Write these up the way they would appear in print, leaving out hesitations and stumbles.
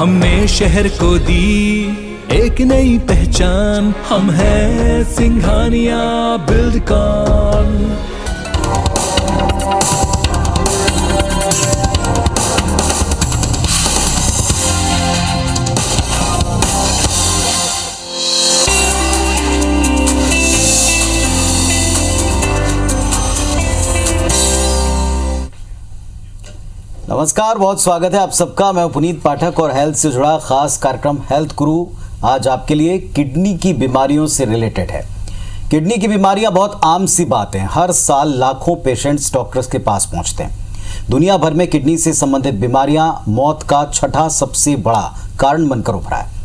हमने शहर को दी एक नई पहचान, हम हैं सिंघानिया बिल्डकॉन। नमस्कार, बहुत स्वागत है आप सबका। मैं पुनीत पाठक और हेल्थ से जुड़ा खास कार्यक्रम हेल्थ गुरु आज आपके लिए किडनी की बीमारियों से रिलेटेड है। किडनी की बीमारियां बहुत आम सी बात है। हर साल लाखों पेशेंट्स डॉक्टर्स के पास पहुंचते हैं। दुनिया भर में किडनी से संबंधित बीमारियां मौत का छठा सबसे बड़ा कारण बनकर उभरा है।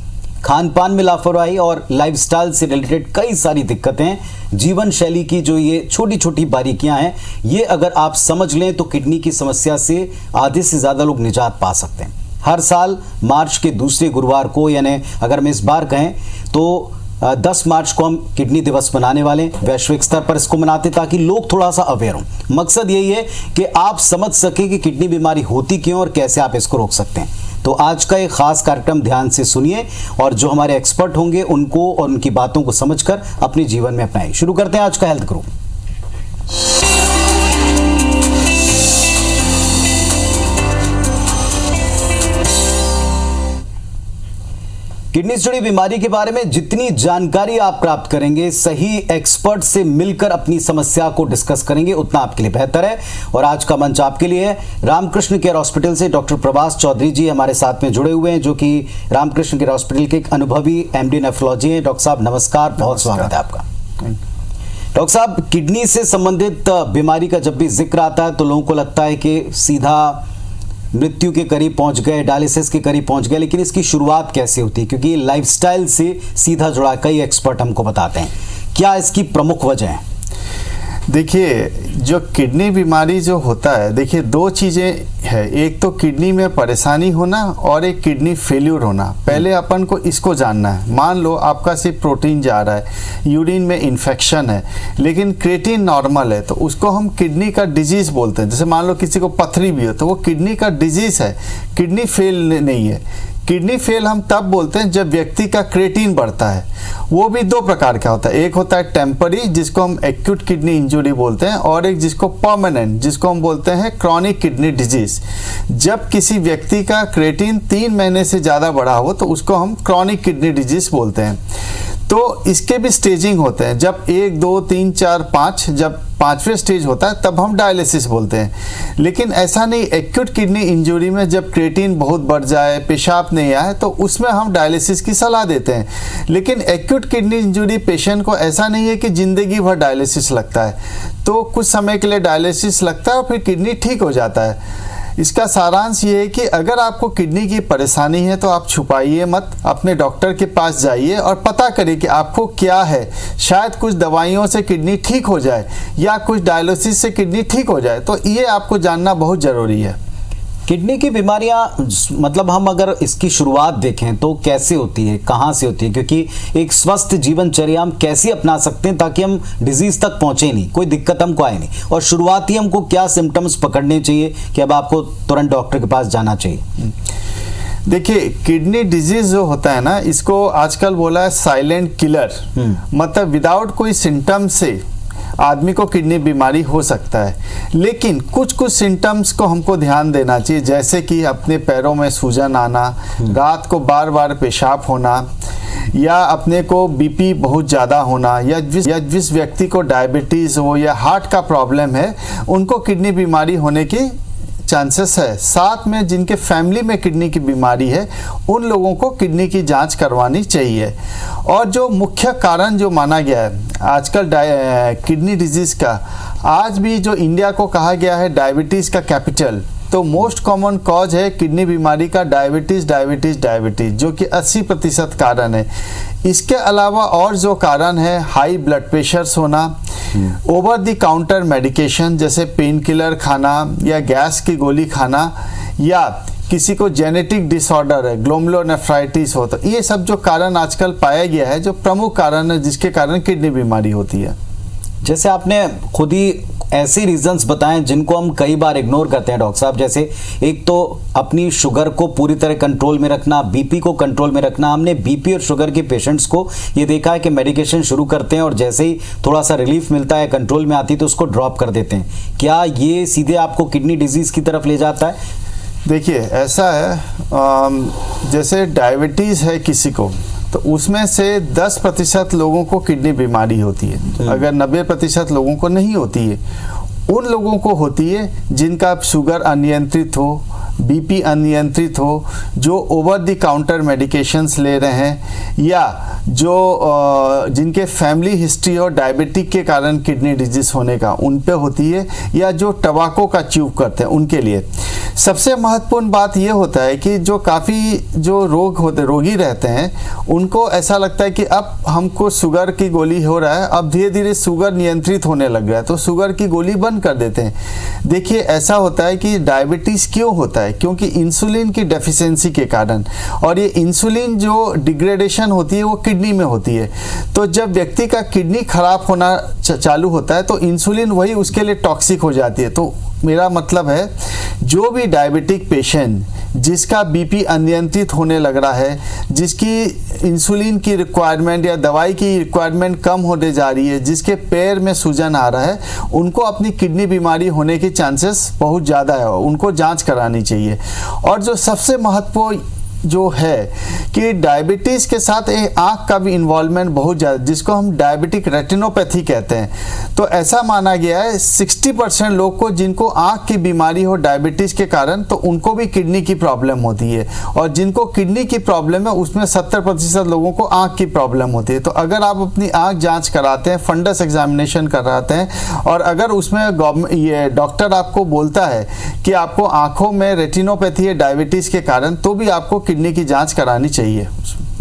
खान पान में लापरवाही और लाइफस्टाइल से रिलेटेड कई सारी दिक्कतें, जीवन शैली की जो ये छोटी छोटी बारीकियां हैं, ये अगर आप समझ लें तो किडनी की समस्या से आधे से ज़्यादा लोग निजात पा सकते हैं। हर साल मार्च के दूसरे गुरुवार को, यानी अगर मैं इस बार कहें तो 10 मार्च को हम किडनी दिवस मनाने वाले, वैश्विक स्तर पर इसको मनाते ताकि लोग थोड़ा सा अवेयर हों। मकसद यही है कि आप समझ सकें कि किडनी बीमारी होती क्यों और कैसे आप इसको रोक सकते हैं। तो आज का एक खास कार्यक्रम ध्यान से सुनिए और जो हमारे एक्सपर्ट होंगे उनको और उनकी बातों को समझकर अपने जीवन में अपनाएं। शुरू करते हैं आज का हेल्थ गुरु। किडनी से जुड़ी बीमारी के बारे में जितनी जानकारी आप प्राप्त करेंगे, सही एक्सपर्ट से मिलकर अपनी समस्या को डिस्कस करेंगे, उतना आपके लिए बेहतर है। और आज का मंच आपके लिए है। रामकृष्ण केयर हॉस्पिटल से डॉक्टर प्रभास चौधरी जी हमारे साथ में जुड़े हुए हैं, जो कि रामकृष्ण केयर हॉस्पिटल के एक अनुभवी एमडी नेफ्रोलॉजी हैं। डॉक्टर साहब नमस्कार, बहुत स्वागत है आपका। डॉक्टर साहब, किडनी से संबंधित बीमारी का जब भी जिक्र आता है तो लोगों को लगता है कि सीधा मृत्यु के करीब पहुंच गए, डायलिसिस के करीब पहुंच गए, लेकिन इसकी शुरुआत कैसे होती है? क्योंकि लाइफस्टाइल से सीधा जुड़ा, कई एक्सपर्ट हमको बताते हैं। क्या इसकी प्रमुख वजह है? देखिए, जो किडनी बीमारी जो होता है, देखिए दो चीज़ें है। एक तो किडनी में परेशानी होना और एक किडनी फेल्यूर होना। पहले अपन को इसको जानना है। मान लो आपका सिर्फ प्रोटीन जा रहा है, यूरिन में इन्फेक्शन है, लेकिन क्रिएटिन नॉर्मल है, तो उसको हम किडनी का डिजीज़ बोलते हैं। जैसे मान लो किसी को पथरी भी हो तो वो किडनी का डिजीज़ है, किडनी फेल नहीं है। किडनी फेल हम तब बोलते हैं जब व्यक्ति का क्रिएटिन बढ़ता है। वो भी दो प्रकार का होता है। एक होता है टेम्पररी, जिसको हम एक्यूट किडनी इंजरी बोलते हैं, और एक जिसको परमानेंट, जिसको हम बोलते हैं क्रॉनिक किडनी डिजीज। जब किसी व्यक्ति का क्रिएटिन 3 महीने से ज़्यादा बढ़ा हो तो उसको हम क्रॉनिक किडनी डिजीज बोलते हैं। तो इसके भी स्टेजिंग होते हैं। जब 1, 2, 3, 4, 5, जब 5वें स्टेज होता है तब हम डायलिसिस बोलते हैं। लेकिन ऐसा नहीं, एक्यूट किडनी इंजरी में जब क्रिएटिन बहुत बढ़ जाए, पेशाब नहीं आए, तो उसमें हम डायलिसिस की सलाह देते हैं। लेकिन एक्यूट किडनी इंजरी पेशेंट को ऐसा नहीं है कि ज़िंदगी भर डायलिसिस लगता है। तो कुछ समय के लिए डायलिसिस लगता है और फिर किडनी ठीक हो जाता है। इसका सारांश ये है कि अगर आपको किडनी की परेशानी है तो आप छुपाइए मत, अपने डॉक्टर के पास जाइए और पता करिए कि आपको क्या है। शायद कुछ दवाइयों से किडनी ठीक हो जाए या कुछ डायलिसिस से किडनी ठीक हो जाए, तो ये आपको जानना बहुत ज़रूरी है। किडनी की बीमारियां, मतलब हम अगर इसकी शुरुआत देखें तो कैसे होती है, कहाँ से होती है? क्योंकि एक स्वस्थ जीवनचर्या हम कैसे अपना सकते हैं ताकि हम डिजीज तक पहुंचे नहीं, कोई दिक्कत हमको आए नहीं, और शुरुआती हमको क्या सिम्टम्स पकड़ने चाहिए कि अब आपको तुरंत डॉक्टर के पास जाना चाहिए? देखिए, किडनी डिजीज जो होता है ना, इसको आजकल बोला है साइलेंट किलर। मतलब विदाउट कोई सिम्टम से आदमी को किडनी बीमारी हो सकता है, लेकिन कुछ कुछ सिम्टम्स को हमको ध्यान देना चाहिए। जैसे कि अपने पैरों में सूजन आना, रात को बार बार पेशाब होना, या अपने को बीपी बहुत ज़्यादा होना, या जिस व्यक्ति को डायबिटीज़ हो या हार्ट का प्रॉब्लम है, उनको किडनी बीमारी होने की चांसेस है। साथ में जिनके फैमिली में किडनी की बीमारी है उन लोगों को किडनी की जांच करवानी चाहिए। और जो मुख्य कारण जो माना गया है आजकल किडनी डिजीज का, आज भी जो इंडिया को कहा गया है डायबिटीज़ का कैपिटल, तो मोस्ट कॉमन कॉज है किडनी बीमारी का डायबिटीज़, जो कि 80% कारण है। इसके अलावा और जो कारण है, हाई ब्लड प्रेशर्स होना, ओवर द काउंटर मेडिकेशन जैसे पेन किलर खाना या गैस की गोली खाना, या किसी को जेनेटिक डिसऑर्डर है, ग्लोमेरुलोनेफ्राइटिस हो, तो ये सब जो कारण आजकल पाया गया है, जो प्रमुख कारण है जिसके कारण किडनी बीमारी होती है। जैसे आपने खुद ही ऐसे रीजंस बताएं जिनको हम कई बार इग्नोर करते हैं डॉक्टर साहब। जैसे एक तो अपनी शुगर को पूरी तरह कंट्रोल में रखना, बीपी को कंट्रोल में रखना। हमने बीपी और शुगर के पेशेंट्स को ये देखा है कि मेडिकेशन शुरू करते हैं और जैसे ही थोड़ा सा रिलीफ मिलता है, कंट्रोल में आती है, तो उसको ड्रॉप कर देते हैं। क्या ये सीधे आपको किडनी डिजीज की तरफ ले जाता है? देखिए ऐसा है, जैसे डायबिटीज़ है किसी को, तो उसमें से 10% लोगों को किडनी बीमारी होती है। अगर 90% लोगों को नहीं होती है, उन लोगों को होती है जिनका शुगर अनियंत्रित हो, बीपी अनियंत्रित हो, जो ओवर द काउंटर मेडिकेशंस ले रहे हैं, या जो जिनके फैमिली हिस्ट्री और डायबिटिक के कारण किडनी डिजीज होने का उन पे होती है, या जो टबाको का च्यूव करते हैं उनके लिए। सबसे महत्वपूर्ण बात ये होता है कि जो काफ़ी जो रोगी रहते हैं, उनको ऐसा लगता है कि अब हमको शुगर की गोली हो रहा है, अब धीरे धीरे शुगर नियंत्रित होने लग गया है, तो शुगर की गोली बंद कर देते हैं। देखिए ऐसा होता है कि डायबिटीज़ क्यों होता है, क्योंकि इंसुलिन की डेफिशिएंसी के कारण, और ये इंसुलिन जो डिग्रेडेशन होती है वो किडनी में होती है। तो जब व्यक्ति का किडनी खराब होना चालू होता है तो इंसुलिन वही उसके लिए टॉक्सिक हो जाती है। तो मेरा मतलब है, जो भी डायबिटिक पेशेंट जिसका बीपी अनियंत्रित होने लग रहा है, जिसकी इंसुलिन की रिक्वायरमेंट या दवाई की रिक्वायरमेंट कम होने जा रही है, जिसके पैर में सूजन आ रहा है, उनको अपनी किडनी बीमारी होने की चांसेस बहुत ज़्यादा है, उनको जांच करानी चाहिए। और जो सबसे महत्वपूर्ण जो है कि डायबिटीज़ के साथ एक आँख का भी इन्वॉल्वमेंट बहुत ज़्यादा, जिसको हम डायबिटिक रेटिनोपैथी कहते हैं। तो ऐसा माना गया है 60% लोग को जिनको आँख की बीमारी हो डायबिटीज़ के कारण, तो उनको भी किडनी की प्रॉब्लम होती है, और जिनको किडनी की प्रॉब्लम है उसमें 70% लोगों को आँख की प्रॉब्लम होती है। तो अगर आप अपनी आँख जाँच कराते हैं, फंडस एग्जामिनेशन कराते हैं, और अगर उसमें ये डॉक्टर आपको बोलता है कि आपको आँखों में रेटिनोपैथी है डायबिटीज़ के कारण, तो भी आपको किडनी की जांच करानी चाहिए।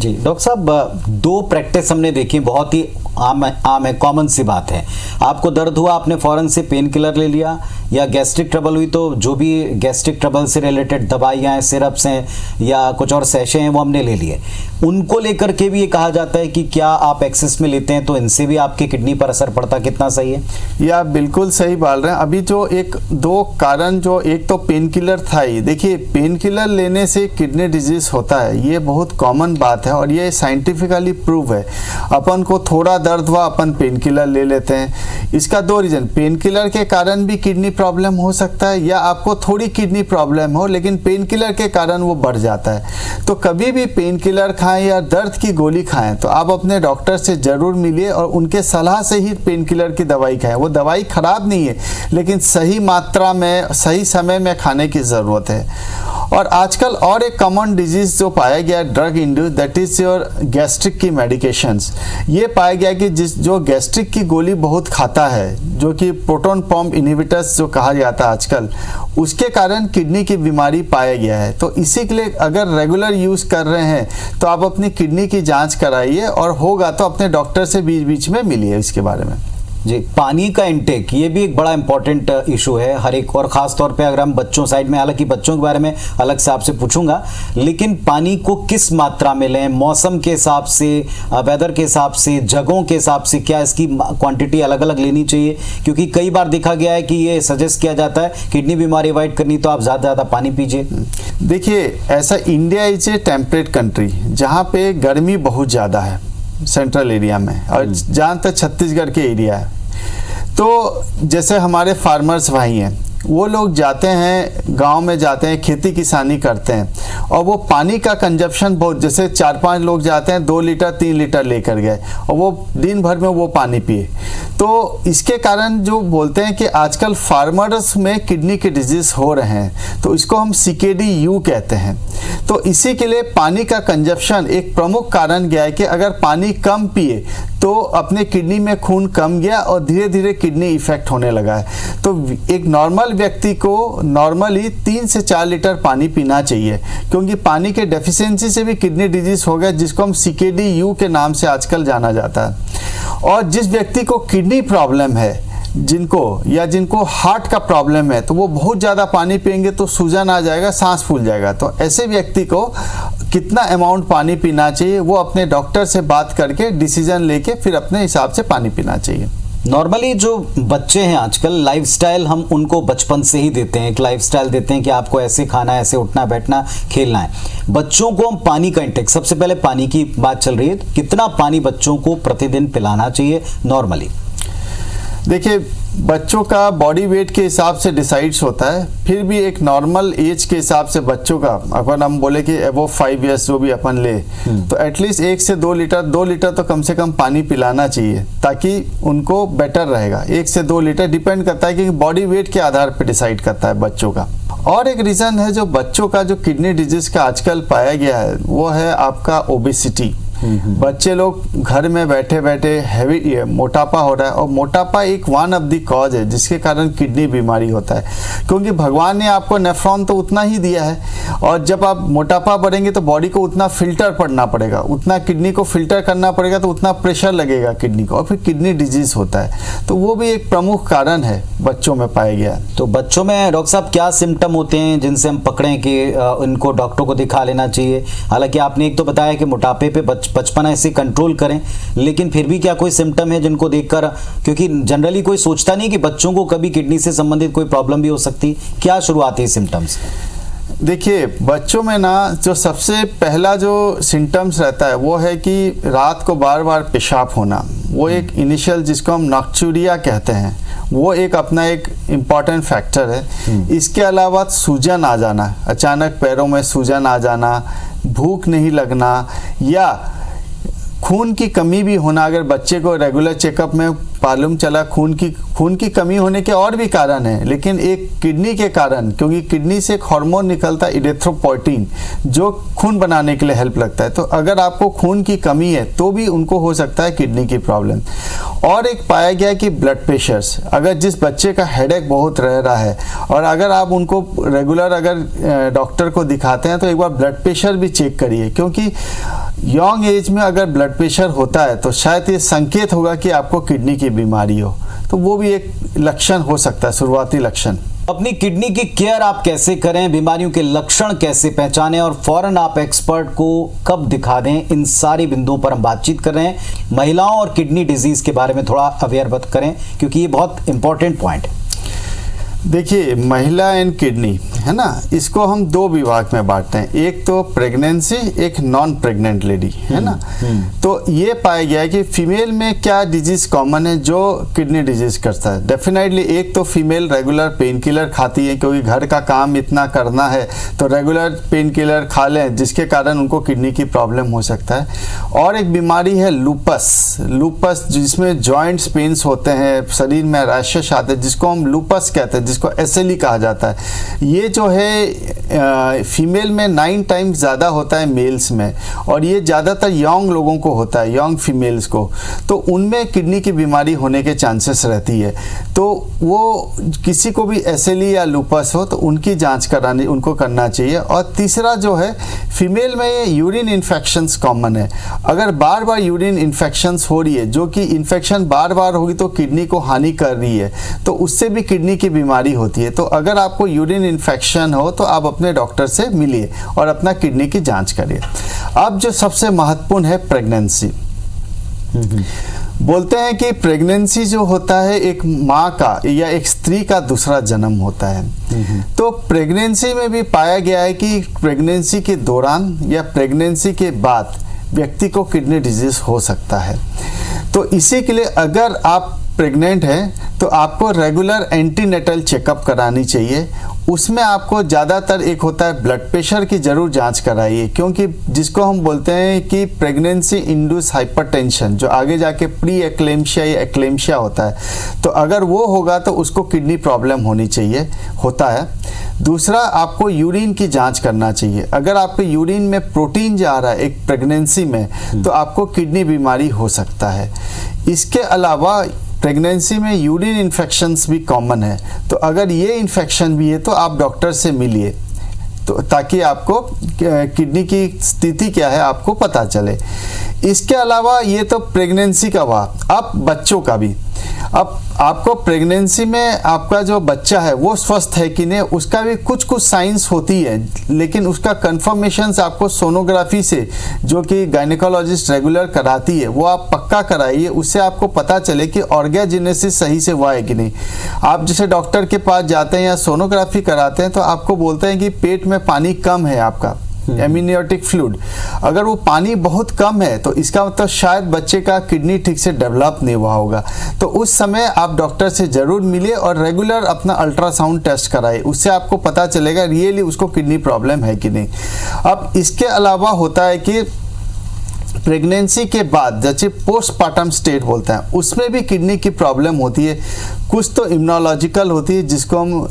जी डॉक्टर साहब, दो प्रैक्टिस हमने देखी, बहुत ही आम है, कॉमन सी बात है। आपको दर्द हुआ, आपने फौरन से पेन किलर ले लिया, या गैस्ट्रिक ट्रबल हुई तो जो भी गैस्ट्रिक ट्रबल से रिलेटेड दवाइयाँ हैं, सिरप्स हैं, या कुछ और सैशे हैं, वो हमने ले लिए। उनको लेकर के भी ये कहा जाता है कि क्या आप एक्सेस में लेते हैं तो इनसे भी आपके किडनी पर असर पड़ता, कितना सही है? ये आप बिल्कुल सही बोल रहे हैं। अभी जो एक दो कारण, जो एक तो पेन किलर था ही, देखिए पेन किलर लेने से किडनी डिजीज होता है, ये बहुत कॉमन बात है और ये साइंटिफिकली प्रूव है। अपन को थोड़ा दर्द हुआ, अपन पेन किलर ले लेते हैं। इसका दो रीजन, पेन किलर के कारण भी किडनी प्रॉब्लम हो सकता है, या आपको थोड़ी किडनी प्रॉब्लम हो लेकिन पेन किलर के कारण वो बढ़ जाता है। तो कभी भी पेन किलर खाएं या दर्द की गोली खाएं तो आप अपने डॉक्टर से ज़रूर मिलिए और उनके सलाह से ही पेन किलर की दवाई खाएं। वो दवाई खराब नहीं है, लेकिन सही मात्रा में सही समय में खाने की ज़रूरत है। और आजकल और एक कॉमन डिजीज़ जो पाया गया है drug induce, that is your gastric की मेडिकेशंस। ये पाया गया कि जो गैस्ट्रिक की गोली बहुत खाता है, जो कि प्रोटॉन पंप इनहिबिटर्स जो कहा जाता है आजकल, उसके कारण किडनी की बीमारी पाया गया है। तो इसी के लिए अगर रेगुलर यूज़ कर रहे हैं तो आप अपनी किडनी की जांच कराइए, और होगा तो अपने डॉक्टर से बीच बीच में मिलिए इसके बारे में। जी, पानी का इंटेक, ये भी एक बड़ा इंपॉर्टेंट इशू है हर एक, और ख़ास तौर पे अगर हम बच्चों साइड में, हालांकि बच्चों के बारे में अलग से आपसे पूछूंगा, लेकिन पानी को किस मात्रा में लें, मौसम के हिसाब से, वेदर के हिसाब से, जगहों के हिसाब से, क्या इसकी क्वांटिटी अलग अलग लेनी चाहिए? क्योंकि कई बार देखा गया है कि ये सजेस्ट किया जाता है किडनी बीमारी अवॉइड करनी तो आप ज़्यादा ज़्यादा पानी पीजिए। देखिए ऐसा, India is a temperate country, जहाँ पे गर्मी बहुत ज़्यादा है सेंट्रल एरिया में, और जहाँ तक छत्तीसगढ़ के एरिया है। तो जैसे हमारे फार्मर्स भाई हैं, वो लोग जाते हैं गांव में, जाते हैं खेती किसानी करते हैं, और वो पानी का कंजप्शन बहुत, जैसे 4-5 लोग जाते हैं 2 लीटर 3 लीटर लेकर गए और वो दिन भर में वो पानी पिए। तो इसके कारण जो बोलते हैं कि आजकल फार्मर्स में किडनी के डिजीज हो रहे हैं, तो इसको हम CKD-U कहते हैं। तो इसी के लिए पानी का कंजप्शन एक प्रमुख कारण गया है कि अगर पानी कम पिए तो अपने किडनी में खून कम गया और धीरे धीरे किडनी इफेक्ट होने लगा है। तो एक नॉर्मल व्यक्ति को नॉर्मली 3 से 4 लीटर पानी पीना चाहिए, क्योंकि पानी के डेफिशिएंसी से भी किडनी डिजीज हो गया, जिसको हम CKD-U के नाम से आजकल जाना जाता है। और जिस व्यक्ति को किडनी प्रॉब्लम है, जिनको हार्ट का प्रॉब्लम है, तो वो बहुत ज़्यादा पानी पिएंगे तो सूजन आ जाएगा, सांस फूल जाएगा। तो ऐसे व्यक्ति को कितना अमाउंट पानी पीना चाहिए वो अपने डॉक्टर से बात करके डिसीजन लेके फिर अपने हिसाब से पानी पीना चाहिए। नॉर्मली जो बच्चे हैं आजकल, लाइफस्टाइल हम उनको बचपन से ही देते हैं, एक लाइफस्टाइल देते हैं कि आपको ऐसे खाना है, ऐसे उठना बैठना खेलना है। बच्चों को हम पानी का इंटेक, सबसे पहले पानी की बात चल रही है, कितना पानी बच्चों को प्रतिदिन पिलाना चाहिए नॉर्मली? देखिए, बच्चों का बॉडी वेट के हिसाब से डिसाइड्स होता है, फिर भी एक नॉर्मल एज के हिसाब से बच्चों का, अपन हम बोले कि अबव 5 इयर्स जो भी अपन ले, तो एटलीस्ट 1 से 2 लीटर तो कम से कम पानी पिलाना चाहिए, ताकि उनको बेटर रहेगा। 1 से 2 लीटर डिपेंड करता है कि बॉडी वेट के आधार पर डिसाइड करता है बच्चों का। और एक रीज़न है जो बच्चों का जो किडनी डिजीज का आजकल पाया गया है, वो है आपका ओबेसिटी। बच्चे लोग घर में बैठे बैठे हैवी मोटापा हो रहा है, और मोटापा एक वन ऑफ द कॉज है जिसके कारण किडनी बीमारी होता है, क्योंकि भगवान ने आपको नेफ्रॉन तो उतना ही दिया है, और जब आप मोटापा बढ़ेंगे तो बॉडी को उतना फिल्टर पड़ना पड़ेगा, उतना किडनी को फिल्टर करना पड़ेगा, तो उतना प्रेशर लगेगा किडनी को, और फिर किडनी डिजीज होता है। तो वो भी एक प्रमुख कारण है बच्चों में पाया गया। तो बच्चों में डॉक्टर साहब क्या सिम्टम होते हैं जिनसे हम पकड़ें कि इनको डॉक्टर को दिखा लेना चाहिए? हालांकि आपने एक तो बताया कि मोटापे पे बचपन ऐसे कंट्रोल करें, लेकिन फिर भी क्या कोई सिम्टम है जिनको देखकर, क्योंकि जनरली कोई सोचता नहीं कि बच्चों को कभी किडनी से संबंधित कोई प्रॉब्लम भी हो सकती, क्या शुरुआती सिम्टम्स? देखिए, बच्चों में ना जो सबसे पहला जो सिम्टम्स रहता है वो है कि रात को बार बार पेशाब होना, वो एक इनिशियल जिसको हम नॉक्चूरिया कहते हैं, वो एक अपना एक इम्पॉर्टेंट फैक्टर है। इसके अलावा सूजन आ जाना, अचानक पैरों में सूजन आ जाना, भूख नहीं लगना, या खून की कमी भी होना। अगर बच्चे को रेगुलर चेकअप में मालूम चला खून की कमी होने के और भी कारण है, लेकिन एक किडनी के कारण, क्योंकि किडनी से एक हार्मोन निकलता है इरिथ्रोपोइटिन, जो खून बनाने के लिए हेल्प लगता है। तो अगर आपको खून की कमी है तो भी उनको हो सकता है किडनी की प्रॉब्लम। और एक पाया गया कि ब्लड प्रेशर्स, अगर जिस बच्चे का हेडेक बहुत रह रहा है, और अगर आप उनको रेगुलर अगर डॉक्टर को दिखाते हैं तो एक बार ब्लड प्रेशर भी चेक करिए, क्योंकि यंग एज में अगर ब्लड प्रेशर होता है तो शायद ये संकेत होगा कि आपको किडनी की बीमारी हो, तो वो भी एक लक्षण हो सकता है, शुरुआती लक्षण। अपनी किडनी की केयर आप कैसे करें, बीमारियों के लक्षण कैसे पहचानें, और फौरन आप एक्सपर्ट को कब दिखा दें, इन सारी बिंदुओं पर हम बातचीत कर रहे हैं। महिलाओं और किडनी डिजीज के बारे में थोड़ा अवेयर करें, क्योंकि ये बहुत इंपॉर्टेंट पॉइंट है। देखिए, महिला एंड किडनी है ना, इसको हम 2 विभाग में बांटते हैं, एक तो प्रेगनेंसी, एक नॉन प्रेग्नेंट लेडी, है ना। तो ये पाया गया है कि फीमेल में क्या डिजीज कॉमन है जो किडनी डिजीज करता है। डेफिनेटली एक तो फीमेल रेगुलर पेन किलर खाती है, क्योंकि घर का काम इतना करना है तो रेगुलर पेन किलर खा लें, जिसके कारण उनको किडनी की प्रॉब्लम हो सकता है। और एक बीमारी है लूपस, जिसमें जॉइंट्स पेन्स होते हैं, शरीर में रैशेस आते हैं, जिसको हम लूपस कहते हैं, जिसको एसएलई कहा जाता है। ये जो है फीमेल में 9 टाइम्स ज़्यादा होता है मेल्स में, और ये ज़्यादातर यंग लोगों को होता है, यंग फीमेल्स को, तो उनमें किडनी की बीमारी होने के चांसेस रहती है। तो वो किसी को भी एसएलई या लूपस हो तो उनकी जांच करानी उनको करना चाहिए। और तीसरा जो है, फीमेल में ये यूरिन इन्फेक्शंस कॉमन है। अगर बार बार यूरिन इन्फेक्शंस हो रही है, जो कि इन्फेक्शन बार बार होगी तो किडनी को हानि कर रही है, तो उससे भी किडनी की बीमारी होती है। तो अगर आपको यूरिन इन्फेक्शन हो तो आप अपने डॉक्टर से मिलिए और अपना किडनी की जांच करिए। अब जो सबसे महत्वपूर्ण है प्रेगनेंसी। बोलते हैं कि प्रेगनेंसी जो होता है एक माँ का या एक स्त्री का दूसरा जन्म होता है। तो प्रेगनेंसी में भी पाया गया है कि प्रेगनेंसी के दौरान या प्रेगनेंसी के बाद व्यक्ति को किडनी डिजीज हो सकता है। तो इसी के लिए अगर आप प्रेग्नेंट हैं तो आपको रेगुलर एंटीनेटल चेकअप करानी चाहिए। उसमें आपको ज़्यादातर एक होता है ब्लड प्रेशर की ज़रूर जांच कराइए, क्योंकि जिसको हम बोलते हैं कि प्रेगनेंसी इंड्यूस हाइपरटेंशन, जो आगे जाके प्री एक्लेम्शिया या एक्लेम्शिया होता है, तो अगर वो होगा तो उसको किडनी प्रॉब्लम होनी चाहिए, होता है। दूसरा, आपको यूरिन की जांच करना चाहिए। अगर आपके यूरिन में प्रोटीन जा रहा है एक प्रेगनेंसी में, तो आपको किडनी बीमारी हो सकता है। इसके अलावा प्रेगनेंसी में यूरिन इन्फेक्शंस भी कॉमन है, तो अगर ये इन्फेक्शन भी है तो आप डॉक्टर से मिलिए, तो ताकि आपको किडनी की स्थिति क्या है आपको पता चले। इसके अलावा ये तो प्रेगनेंसी का हुआ। अब बच्चों का भी, अब आपको प्रेगनेंसी में आपका जो बच्चा है वो स्वस्थ है कि नहीं, उसका भी कुछ कुछ साइंस होती है, लेकिन उसका कंफर्मेशन आपको सोनोग्राफी से, जो कि गायनेकोलॉजिस्ट रेगुलर कराती है, वो आप पक्का कराइए। उससे आपको पता चले कि ऑर्गेजेनेसिस सही से हुआ है कि नहीं। आप जैसे डॉक्टर के पास जाते हैं या सोनोग्राफी कराते हैं तो आपको बोलते हैं कि पेट में पानी कम है आपका, एमिनियोटिक फ्लूइड। अगर वो पानी बहुत कम है तो इसका मतलब शायद बच्चे का किडनी ठीक से डेवलप नहीं हुआ होगा। तो उस समय आप डॉक्टर से ज़रूर मिलिए और रेगुलर अपना अल्ट्रासाउंड टेस्ट कराइए, उससे आपको पता चलेगा रियली उसको किडनी प्रॉब्लम है कि नहीं। अब इसके अलावा होता है कि प्रेगनेंसी के बाद जैसे पोस्टपार्टम स्टेट बोलते हैं, उसमें भी किडनी की प्रॉब्लम होती है। कुछ तो इम्यूनोलॉजिकल होती है जिसको हम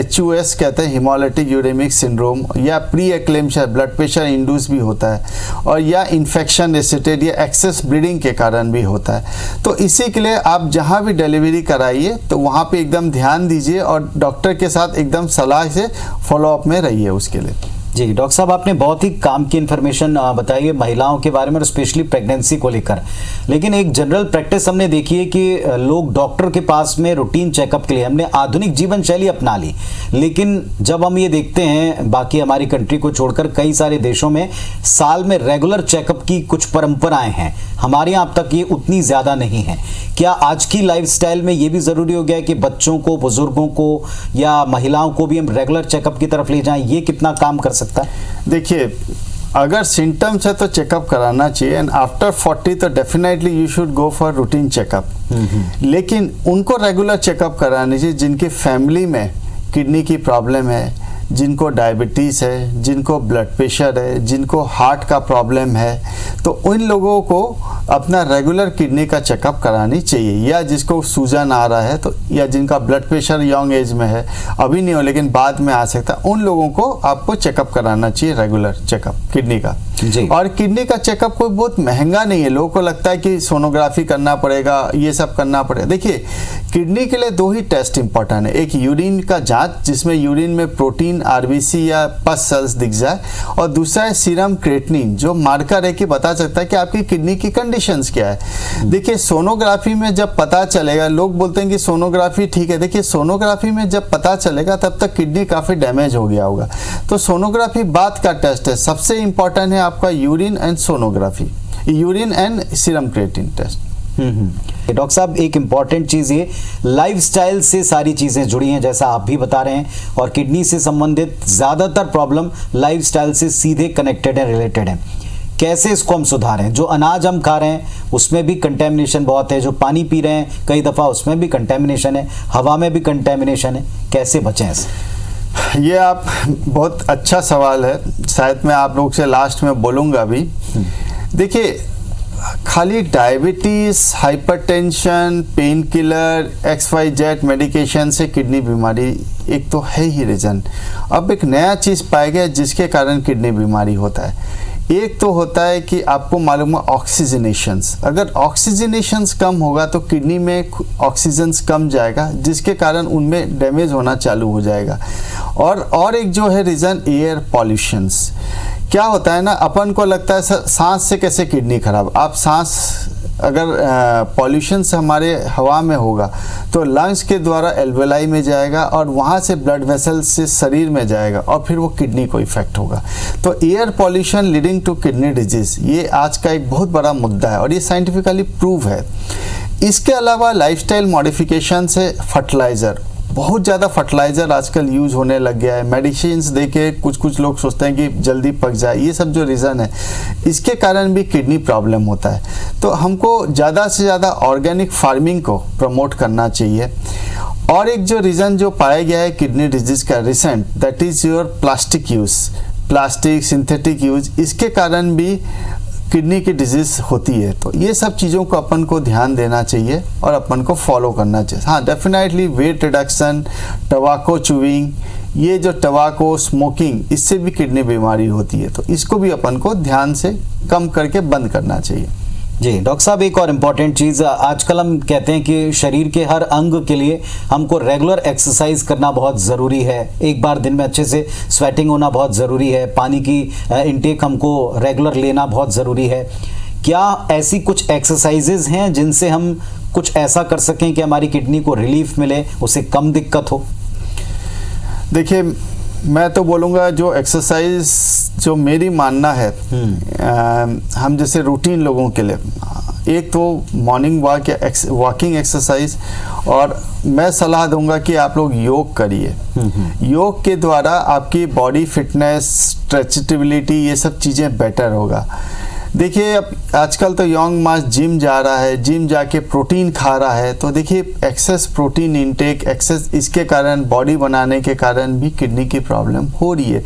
HUS कहते हैं, हिमोलिटिक यूरेमिक सिंड्रोम, या प्री एक्लेम्पशिया ब्लड प्रेशर इंड्यूस भी होता है, और या इन्फेक्शन एसिटेड या एक्सेस ब्लीडिंग के कारण भी होता है। तो इसी के लिए आप जहाँ भी डिलीवरी कराइए तो वहाँ पे एकदम ध्यान दीजिए और डॉक्टर के साथ एकदम सलाह से फॉलोअप में रहिए उसके लिए। जी डॉक्टर साहब, आपने बहुत ही काम की इन्फॉर्मेशन बताई है महिलाओं के बारे में और स्पेशली प्रेगनेंसी को लेकर। लेकिन एक जनरल प्रैक्टिस हमने देखी है कि लोग डॉक्टर के पास में रूटीन चेकअप के लिए हमने आधुनिक जीवन शैली अपना ली, लेकिन जब हम ये देखते हैं बाकी हमारी कंट्री को छोड़कर कई सारे देशों में साल में रेगुलर चेकअप की कुछ परंपराएं हैं, हमारे यहाँ अब तक ये उतनी ज़्यादा नहीं है। क्या आज की लाइफस्टाइल में ये भी ज़रूरी हो गया है कि बच्चों को, बुजुर्गों को या महिलाओं को भी हम रेगुलर चेकअप की तरफ ले जाएं? ये कितना काम कर सकता है? देखिए, अगर सिम्टम्स है तो चेकअप कराना चाहिए, एंड आफ्टर 40 तो definitely you should go for routine checkup. लेकिन उनको रेगुलर चेकअप करानी चाहिए जिनकी फैमिली में किडनी की प्रॉब्लम है, जिनको डायबिटीज़ है, जिनको ब्लड प्रेशर है, जिनको हार्ट का प्रॉब्लम है, तो उन लोगों को अपना रेगुलर किडनी का चेकअप करानी चाहिए। या जिसको सूजन आ रहा है तो, या जिनका ब्लड प्रेशर यंग एज में है, अभी नहीं हो लेकिन बाद में आ सकता, उन लोगों को आपको चेकअप कराना चाहिए, रेगुलर चेकअप किडनी का जी। और किडनी का चेकअप कोई बहुत महंगा नहीं है। लोगों को लगता है कि सोनोग्राफी करना पड़ेगा, ये सब करना पड़ेगा। देखिए, किडनी के लिए 2 ही टेस्ट इंपॉर्टेंट है। एक यूरिन का जांच जिसमें यूरिन में प्रोटीन, RBC या पस सेल्स दिख जाए, और दूसरा है सीरम क्रिएटिनिन, जो मार्कर है कि बता सकता है कि आपकी किडनी की कंडीशंस क्या है। देखिए, सोनोग्राफी में जब पता चलेगा, लोग बोलते हैं कि सोनोग्राफी ठीक है, देखिए सोनोग्राफी में जब पता चलेगा तब तक किडनी काफ़ी डैमेज हो गया होगा। तो सोनोग्राफी बाद का टेस्ट है, सबसे इंपॉर्टेंट है आपका urine and sonography, urine and serum creatinine test. Doctor साहब, एक इंपॉर्टेंट चीज़ ये लाइफस्टाइल से सारी चीज़ें जुड़ी हैं, जैसा आप भी बता रहे हैं, और किडनी से संबंधित ज़्यादातर प्रॉब्लम लाइफस्टाइल से सीधे कनेक्टेड है, रिलेटेड है। कैसे इसको हम सुधारें? जो अनाज हम खा रहे हैं उसमें भी कंटेमिनेशन बहुत है, जो पानी पी रहे हैं कई दफ़ा उसमें भी कंटेमिनेशन है, हवा में भी कंटेमिनेशन है, कैसे बचें इससे? ये आप बहुत अच्छा सवाल है, शायद मैं आप लोग से लास्ट में बोलूँगा भी। देखिए, खाली diabetes, hypertension, pain killer, XYZ medication से किडनी बीमारी एक तो है ही रीज़न। अब एक नया चीज़ पाया गया जिसके कारण किडनी बीमारी होता है। एक तो होता है कि आपको मालूम है ऑक्सीजनेशंस, अगर ऑक्सीजनेशंस कम होगा तो किडनी में ऑक्सीजन्स कम जाएगा, जिसके कारण उनमें डैमेज होना चालू हो जाएगा। और एक जो है रीज़न, एयर पॉल्यूशंस। क्या होता है ना, अपन को लगता है सांस से कैसे किडनी खराब। आप सांस अगर पॉल्यूशन से हमारे हवा में होगा तो लंग्स के द्वारा एल्वेलाई में जाएगा और वहाँ से ब्लड वेसल से शरीर में जाएगा और फिर वो किडनी को इफेक्ट होगा। तो air pollution leading to kidney disease, ये आज का एक बहुत बड़ा मुद्दा है और ये साइंटिफिकली प्रूव है। इसके अलावा लाइफस्टाइल मॉडिफिकेशन से फर्टिलाइज़र, बहुत ज़्यादा फर्टिलाइज़र आजकल यूज होने लग गया है। मेडिसिन्स देके कुछ लोग सोचते हैं कि जल्दी पक जाए, ये सब जो रीज़न है इसके कारण भी किडनी प्रॉब्लम होता है। तो हमको ज़्यादा से ज़्यादा ऑर्गेनिक फार्मिंग को प्रमोट करना चाहिए। और एक जो रीज़न जो पाया गया है किडनी डिजीज़ का recent, that is your plastic use, plastic synthetic use, इसके कारण भी किडनी की डिजीज़ होती है। तो ये सब चीज़ों को अपन को ध्यान देना चाहिए और अपन को फॉलो करना चाहिए। हाँ, डेफिनेटली वेट रिडक्शन, टबाको चूइंग, ये जो टबाको स्मोकिंग, इससे भी किडनी बीमारी होती है, तो इसको भी अपन को ध्यान से कम करके बंद करना चाहिए। जी डॉक्टर साहब, एक और इम्पॉर्टेंट चीज़, आजकल हम कहते हैं कि शरीर के हर अंग के लिए हमको रेगुलर एक्सरसाइज करना बहुत ज़रूरी है, एक बार दिन में अच्छे से स्वेटिंग होना बहुत ज़रूरी है, पानी की इनटेक हमको रेगुलर लेना बहुत ज़रूरी है। क्या ऐसी कुछ एक्सरसाइजेज हैं जिनसे हम कुछ ऐसा कर सकें कि हमारी किडनी को रिलीफ मिले, उसे कम दिक्कत हो? देखिए, मैं तो बोलूँगा जो एक्सरसाइज जो मेरी मानना है, हम जैसे रूटीन लोगों के लिए, एक तो मॉर्निंग वॉक या वॉकिंग एक्सरसाइज, और मैं सलाह दूंगा कि आप लोग योग करिए। योग के द्वारा आपकी बॉडी फिटनेस, स्ट्रेचेबिलिटी, ये सब चीज़ें बेटर होगा। देखिए, अब आजकल तो यंग मास जिम जा रहा है, जिम जाके प्रोटीन खा रहा है, तो देखिए एक्सेस प्रोटीन इनटेक, एक्सेस, इसके कारण बॉडी बनाने के कारण भी किडनी की प्रॉब्लम हो रही है।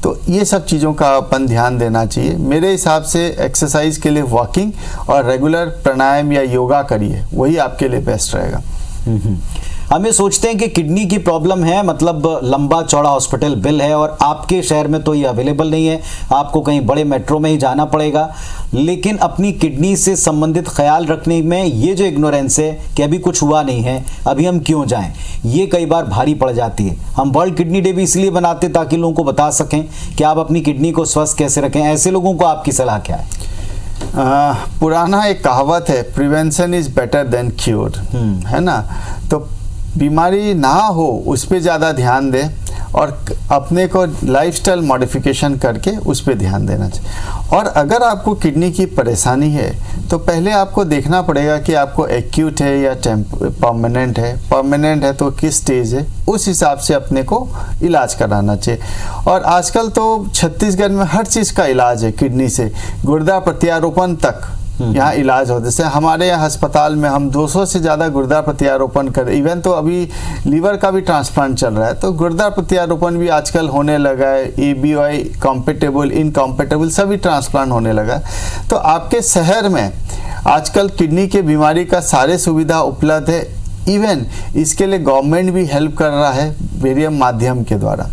तो ये सब चीज़ों का अपन ध्यान देना चाहिए। मेरे हिसाब से एक्सरसाइज के लिए वॉकिंग और रेगुलर प्राणायाम या योगा करिए, वही आपके लिए बेस्ट रहेगा। हम ये सोचते हैं कि किडनी की प्रॉब्लम है, मतलब लंबा चौड़ा हॉस्पिटल बिल है, और आपके शहर में तो ये अवेलेबल नहीं है, आपको कहीं बड़े मेट्रो में ही जाना पड़ेगा। लेकिन अपनी किडनी से संबंधित ख्याल रखने में ये जो इग्नोरेंस है कि अभी कुछ हुआ नहीं है, अभी हम क्यों जाएं, ये कई बार भारी पड़ जाती है। हम वर्ल्ड किडनी डे भी इसलिए बनाते ताकि लोगों को बता सकें कि आप अपनी किडनी को स्वस्थ कैसे रखें। ऐसे लोगों को आपकी सलाह क्या है? पुराना एक कहावत है, prevention is better than cure, है ना। तो बीमारी ना हो उस पर ज़्यादा ध्यान दें, और अपने को लाइफस्टाइल मॉडिफिकेशन करके उस पर ध्यान देना चाहिए। और अगर आपको किडनी की परेशानी है तो पहले आपको देखना पड़ेगा कि आपको एक्यूट है या परमानेंट है। परमानेंट है तो किस स्टेज है, उस हिसाब से अपने को इलाज कराना चाहिए। और आजकल तो छत्तीसगढ़ में हर चीज़ का इलाज है, किडनी से गुर्दा प्रत्यारोपण तक यहाँ इलाज होता है। जैसे हमारे यहाँ अस्पताल में हम 200 से ज़्यादा गुर्दा प्रत्यारोपण कर, इवन तो अभी लीवर का भी ट्रांसप्लांट चल रहा है, तो गुर्दा प्रत्यारोपण भी आजकल होने लगा है। ABI कॉम्पेटेबल, इनकॉम्पेटेबल सभी ट्रांसप्लांट होने लगा है। तो आपके शहर में आजकल किडनी के बीमारी का सारे सुविधा उपलब्ध है। इवन इसके लिए गवर्नमेंट भी हेल्प कर रहा है वेरियम माध्यम के द्वारा।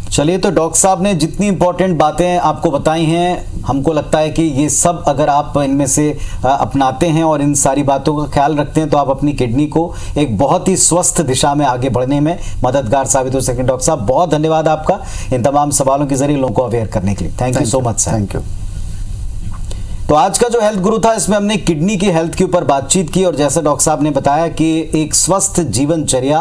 चलिए, तो डॉक्टर साहब ने जितनी इंपॉर्टेंट बातें आपको बताई हैं, हमको लगता है कि ये सब अगर आप इनमें से अपनाते हैं और इन सारी बातों का ख्याल रखते हैं तो आप अपनी किडनी को एक बहुत ही स्वस्थ दिशा में आगे बढ़ने में मददगार साबित हो सकें। डॉक्टर साहब, बहुत धन्यवाद आपका इन तमाम सवालों के जरिए लोगों को अवेयर करने के लिए। Thank you so much sir. Thank you. तो आज का जो हेल्थ गुरु था, इसमें हमने किडनी की हेल्थ के ऊपर बातचीत की, और जैसे डॉक्टर साहब ने बताया कि एक स्वस्थ जीवनचर्या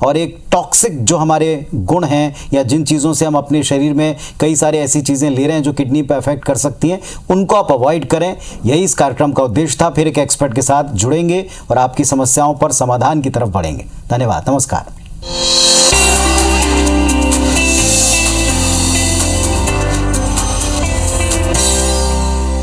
और एक टॉक्सिक जो हमारे गुण हैं या जिन चीज़ों से हम अपने शरीर में कई सारे ऐसी चीज़ें ले रहे हैं जो किडनी पर अफेक्ट कर सकती हैं, उनको आप अवॉइड करें। यही इस कार्यक्रम का उद्देश्य था। फिर एक एक्सपर्ट के साथ जुड़ेंगे और आपकी समस्याओं पर समाधान की तरफ बढ़ेंगे। धन्यवाद, नमस्कार।